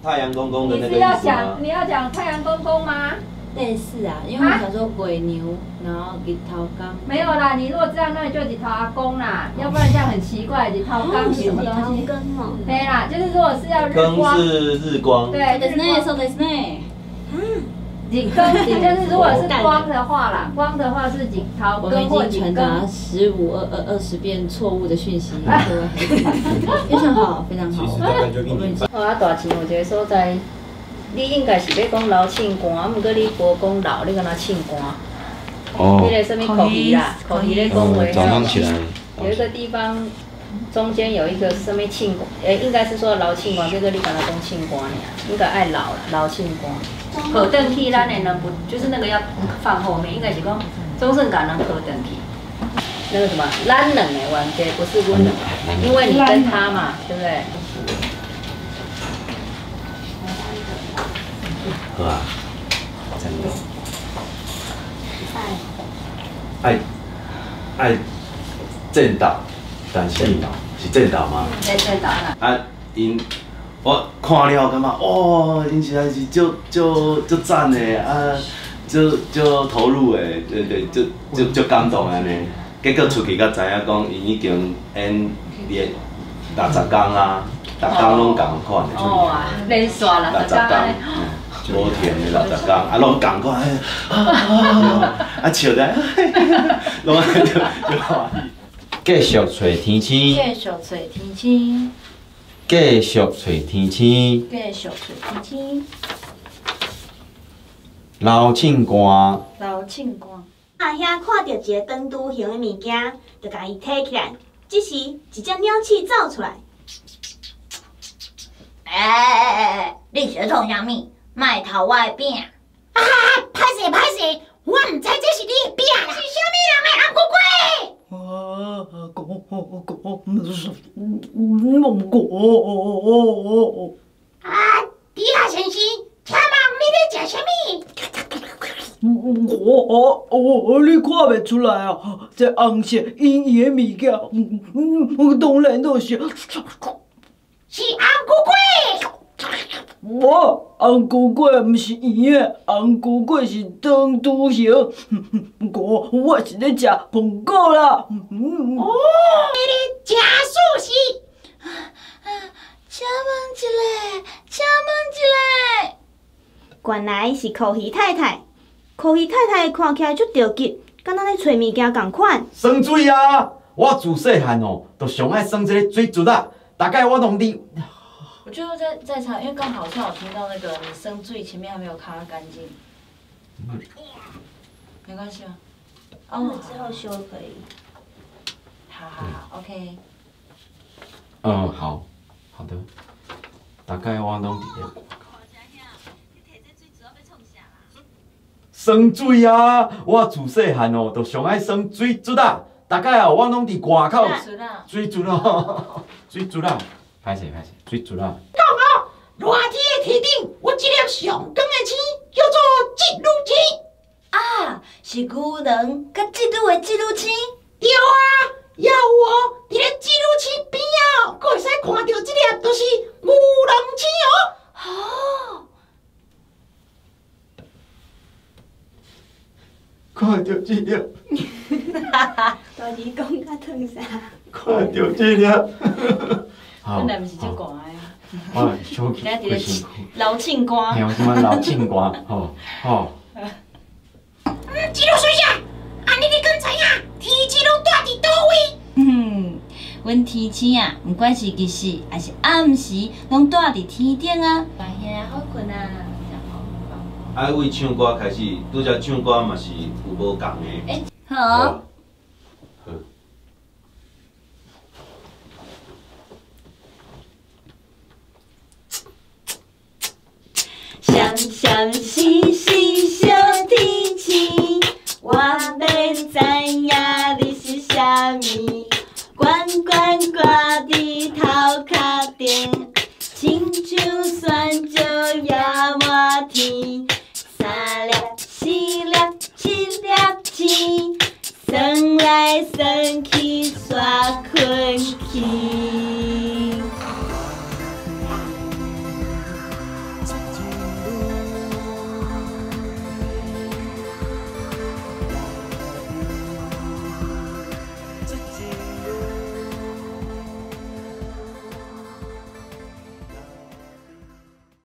太阳公公的那个你是要意思吗？讲你要讲太阳公公吗？类似啊，因为我想说鬼牛，然后日头刚。没有啦，你如果这样，那你就日头阿公啦，要不然这样很奇怪，日头刚是什么东西？根哦。对啦，就是如果是要日更光，是日光。对，ですね、そうですね。景更，就是如果是光的话啦，光的话是景头我们已更或景经传达更。15、20遍错误的讯息，各位非常好，非常好。其实大概就一年半。啊，大钱有一个所在，你应该是要讲老庆官，毋过你无讲老，你敢若庆官。哦那个什么口蹄啦，口蹄咧讲话。早上起来。有一个地方中间有一个什么庆官，应该是说老庆官，这个你敢若讲庆官呀，应该爱老了，老庆官。可凳梯咱的人不就是那个要放后面，应该是讲中正港人可凳梯。那个什么，咱两的冤家不是阮两个，因为你跟他嘛，对不对？好啊，真的。爱正道，但是是正道吗？在打啦。啊，我看了感觉，哦，因实在是就赞的啊，就投入的，对，就感动安尼。结果出去才知影讲，伊已经演连60工啊，逐工拢共款的。哦啊，连续啦60工，无停的60工，啊，拢共款，啊笑在，拢安尼就欢喜。继续找天星，继续找天星，继续找天星，继续找天星，老庆官，老庆官。阿兄看到一个长拄形的物件，就甲伊摕起来。这时，一只鸟鼠走出来。你是创啥物？卖偷我的饼！啊！歹势，我毋知这是你的饼啦。是啥物人的红龟龟？啊！猪仔先生，请问你咧食啥物？你看袂出来啊？这红色圆圆的物件，当然都是。是红龟龟。我红龟龟毋是圆的，红龟龟是长拄形。我是咧食苹果啦。哦，你咧食素食？请问一个，原来是可鱼太太。可鱼太太看起来足着急，敢若咧找物件共款。耍水啊！我自细汉哦，就上爱耍这个水珠啊，大概我拢伫。我就在查，因为刚好像我听到那个你生最前面还没有擦干净，没关系啊。哦，之后修可以。好 ，OK。好的，大概我拢伫咧。耍水啊！我自细汉哦，就上爱耍水珠啊，大概哦，我拢伫外口。水珠哦，水珠啊！歹势，水珠啊！热天的天顶有一粒上光的星，叫做织女星。啊，是牛郎甲织女的织女星。对啊，也有哦，伫咧织女星边啊，佫会使看到这粒，就是牛郎星哦。哦，看到这粒，大姨讲较烫啥？看到这粒。本来毋是这歌的。我小气，今日伫老庆官。还有什么老庆官？吼。织女水啊，安尼你敢知影天星拢住伫倒位？阮天星啊，毋管是日时还是暗时，拢住伫天顶啊。大兄好困啊，啊，为唱歌开始，拄则唱歌嘛是有无共的。好。双双细细小提琴，我要知影你是啥物。悬悬挂伫头壳顶，亲像酸椒也满天。三粒四粒七粒星，算来算去